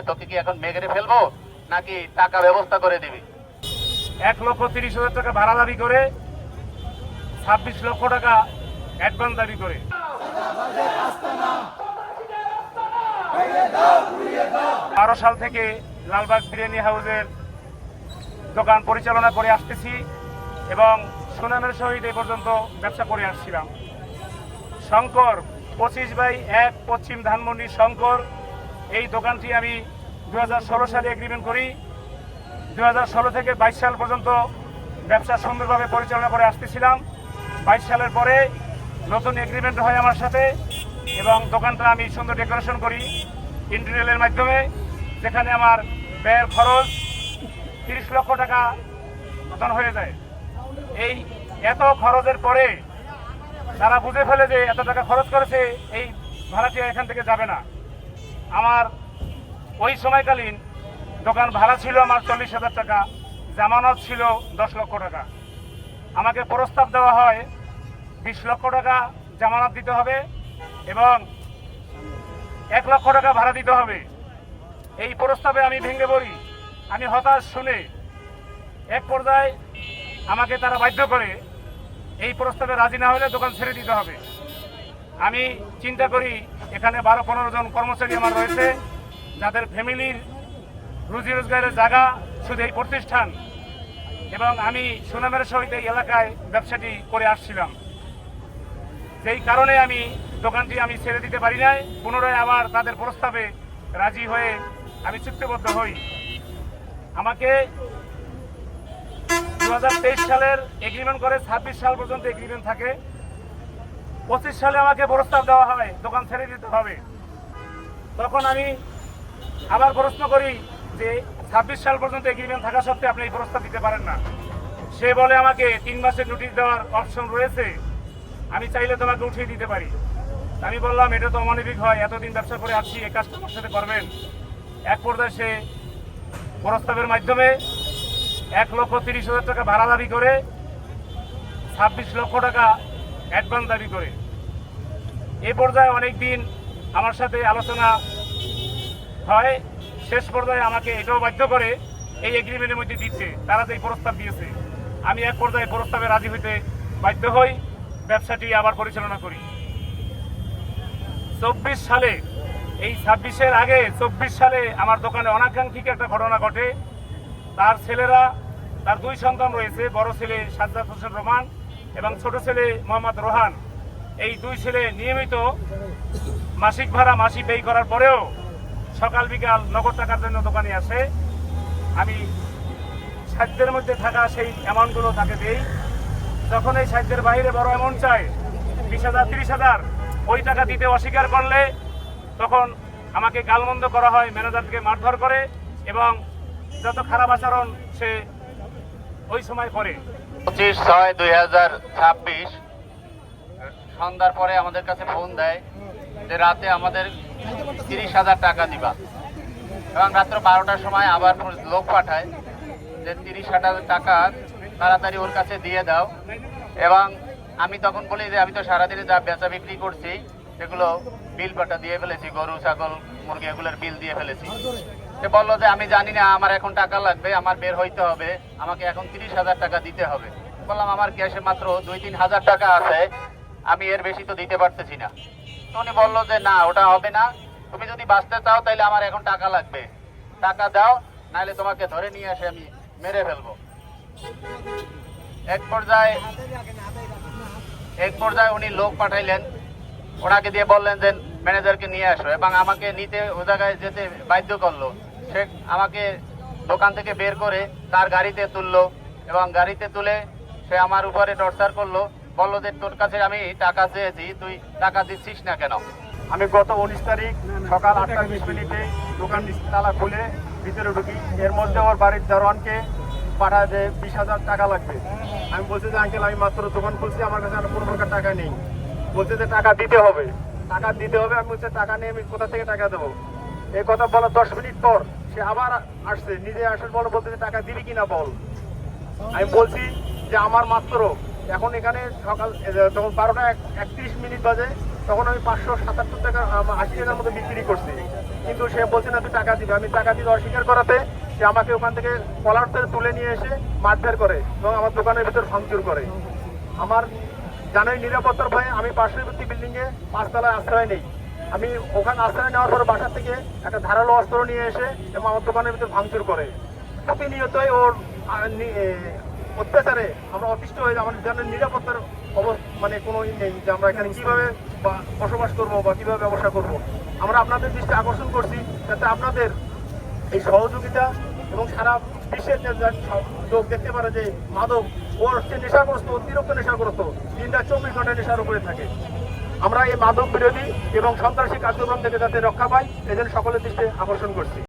তোকে কি এখন মেঘেরে ফেলবো নাকি টাকা ব্যবস্থা করে দিবি? 1,30,000 টাকা ভাড়া দাবি করে 26 লক্ষ টাকা অ্যাডভান্স দাবি করে 12 সাল থেকে লালবাগ বিরিয়ানি হাউসের দোকান পরিচালনা করে আসতেছি এবং সুনামের সহিত এ পর্যন্ত ব্যবসা করে আসছিলাম। শঙ্কর 25/1 পশ্চিম ধানমন্ডি শঙ্কর, এই দোকানটি আমি 2016 সালে এগ্রিমেন্ট করি। 2016 থেকে 22 সাল পর্যন্ত ব্যবসা সুন্দরভাবে পরিচালনা করে আসতেছিলাম। 22 সালের পরে নতুন এগ্রিমেন্ট হয় আমার সাথে এবং দোকানটা আমি সুন্দর ডেকোরেশন করি ইন্টেরিয়রের মাধ্যমে, যেখানে আমার ব্যয়ের খরচ 30 লক্ষ টাকা মতন হয়ে যায়। এই এত খরচের পরে তারা বুঝে ফেলে যে এত টাকা খরচ করেছে, এই ভাড়াটি এখান থেকে যাবে না। আমার ওই সময়কালীন দোকান ভাড়া ছিল আমার 40,000 টাকা, জামানত ছিল 10 লক্ষ টাকা। আমাকে প্রস্তাব দেওয়া হয় 20 লক্ষ টাকা জামানত দিতে হবে এবং 1 লক্ষ টাকা ভাড়া দিতে হবে। এই প্রস্তাবে আমি ভেঙে পড়ি। আমি হতাশ শুনে এক পর্যায়ে আমাকে তারা বাধ্য করে এই প্রস্তাবে রাজি না হলে দোকান ছেড়ে দিতে হবে। আমি চিন্তা করি এখানে 12-15 জন কর্মচারী আমার রয়েছে, যাদের ফ্যামিলির রুজি রোজগারের জায়গা শুধু এই প্রতিষ্ঠান, এবং আমি সুনামের সহিত এই এলাকায় ব্যবসাটি করে আসছিলাম। সেই কারণে আমি দোকানটি ছেড়ে দিতে পারি নাই। পুনরায় আবার তাদের প্রস্তাবে রাজি হয়ে আমি চুক্তিবদ্ধ হই। আমাকে 2023 সালের এগ্রিমেন্ট করে 26 সাল পর্যন্ত এগ্রিমেন্ট থাকে। 25 সালে আমাকে প্রস্তাব দেওয়া হয় দোকান ছেড়ে দিতে হবে। তখন আমি আবার প্রশ্ন করি যে 26 সাল পর্যন্ত এগ্রিমেন্ট থাকা সত্ত্বেও আপনি এই প্রস্তাব দিতে পারেন না। সে বলে আমাকে 3 মাসের নোটিশ দেওয়ার অপশন রয়েছে, আমি চাইলে তোমাকে উঠিয়ে দিতে পারি। আমি বললাম এটা তো অমানবিক হয়, এতদিন ব্যবসা করে আসছি, এই কাজটা আমার সাথে করবেন। এক পর্যায়ে সে প্রস্তাবের মাধ্যমে 1,30,000 টাকা ভাড়া দাবি করে 26 লক্ষ টাকা অ্যাডভান্স দাবি করে। এই পর্যায়ে অনেক দিন আমার সাথে আলোচনা হয়। শেষ পর্যায়ে আমাকে এটাও বাধ্য করে এই এগ্রিমেন্টের মধ্যে দিচ্ছে, তারা যে প্রস্তাব দিয়েছে। আমি এক পর্যায়ে প্রস্তাবে রাজি হইতে বাধ্য হই, ব্যবসাটি আবার পরিচালনা করি। 24 সালে, এই 26-এর আগে 24 সালে আমার দোকানে অনাকাঙ্ক্ষিত একটা ঘটনা ঘটে। তার ছেলেরা, তার 2 সন্তান রয়েছে, বড় ছেলে সাজ্জাদ হোসেন রোমান এবং ছোট ছেলে মোহাম্মদ রোহান। এই 2 ছেলে নিয়মিত মাসিক ভাড়া মাসিক ব্যয় করার পরেও সকাল বিকাল নগদ টাকার জন্য দোকানে আসে। আমি সাধ্যের মধ্যে থাকা সেই অ্যামাউন্টগুলো তাকে দেই। যখন এই সাধ্যের বাইরে বড় অ্যামাউন্ট চায়, 20,000 30,000, ওই টাকা দিতে অস্বীকার করলে তখন আমাকে গালমন্দ করা হয়, ম্যানেজারকে মারধর করে এবং যত খারাপ আচরণ সে ওই সময় করে। 25/6/2026 সন্ধ্যার পরে আমাদের কাছে ফোন দেয় যে রাতে আমাদের 30,000 টাকা দিবা, এবং রাত্র 12টার সময় আবার লোক পাঠায় যে 30,000 টাকা তাড়াতাড়ি ওর কাছে দিয়ে দাও। এবং আমি তখন বলি যে আমি তো সারাদিনে যা বেচা বিক্রি করছি সেগুলো বিল পাটা দিয়ে ফেলেছি, গরু ছাগল মুরগি এগুলোর বিল দিয়ে ফেলেছি। সে বললো যে আমি জানি না, আমার এখন টাকা লাগবে, আমার বের হইতে হবে, আমাকে এখন 30,000 টাকা দিতে হবে। বললাম আমার ক্যাশে মাত্র 2-3 হাজার টাকা আছে, আমি এর বেশি তো দিতে পারতেছি না। তো উনি বললো যে না, ওটা হবে না, তুমি যদি বাঁচতে চাও তাহলে আমার এখন টাকা লাগবে, টাকা দাও, নাহলে তোমাকে ধরে নিয়ে এসে আমি মেরে ফেলবো। এক পর্যায়ে উনি লোক পাঠাইলেন, ওনাকে দিয়ে বললেন যে ম্যানেজারকে নিয়ে আসো, এবং আমাকে নিতে ও জায়গায় যেতে বাধ্য করলো। সে আমাকে দোকান থেকে বের করে তার গাড়িতে তুললো এবং গাড়িতে তুলে সে আমার উপরে টর্চার করলো। বললো যে তোর কাছে আমি টাকা চেয়েছি, তুই টাকা দিচ্ছিস না কেন? আমি গত 19 তারিখ সকাল 8:20 দোকান তালা খুলে ভিতরে ঢুকি। এর মধ্যে ওর বাড়ির দারোয়ানকে পাঠায় যে 20,000 টাকা লাগবে। আমি বলছি যে আঙ্কেল আমি মাত্র দোকান খুলছি, আমার কাছে কোনো প্রকার টাকা নেই। বলছে যে টাকা দিতে হবে, টাকা দিতে হবে। আমি বলছি টাকা নেই, আমি কোথা থেকে টাকা দেবো? এই কথা বলা 10 মিনিট পর সে আবার আসছে, নিজে আসার পর বলতে যে টাকা দিবি কিনা বল। আমি বলছি যে আমার মাত্র এখন এখানে সকাল তখন 12:31 বাজে, তখন আমি 577 টাকা 80 টাকার মতো বিক্রি করছি। কিন্তু সে বলছে না তুই টাকা দিবে। আমি টাকা দিতে অস্বীকার করাতে সে আমাকে ওখান থেকে কলার ধরে তুলে নিয়ে এসে মারধর করে এবং আমার দোকানের ভিতর ভাঙচুর করে। আমার জানাই নিরাপত্তার ভয়ে আমি পার্শ্ববর্তী বিল্ডিংয়ে 5 তলায় আশ্রয় নেই। আমি ওখানে আশ্রয় নেওয়ার পর বাসা থেকে একটা ধারালো অস্ত্র নিয়ে এসে এবং আমার দোকানের ভিতর ভাঙচুর করে। প্রতিনিয়তই ওর অত্যাচারে আমরা অতিষ্ঠ হয়ে আমার জানেন নিরাপত্তার মানে কোনো নেই যে আমরা এখানে কিভাবে বসবাস করব বা কিভাবে ব্যবসা করব। আমরা আপনাদের দৃষ্টি আকর্ষণ করছি যাতে আপনাদের এই সহযোগিতা এবং সারা বিশ্বের লোক দেখতে পারে যে মাদক ওর হচ্ছে নেশাগ্রস্ত, অতিরিক্ত নেশাগ্রস্ত, দিনটা 24 ঘন্টা নেশার উপরে থাকে। আমরা এই মাদক বিরোধী এবং সন্ত্রাসী কার্যক্রম থেকে যাতে রক্ষা পাই এজন্য সকলের দৃষ্টি আকর্ষণ করছি।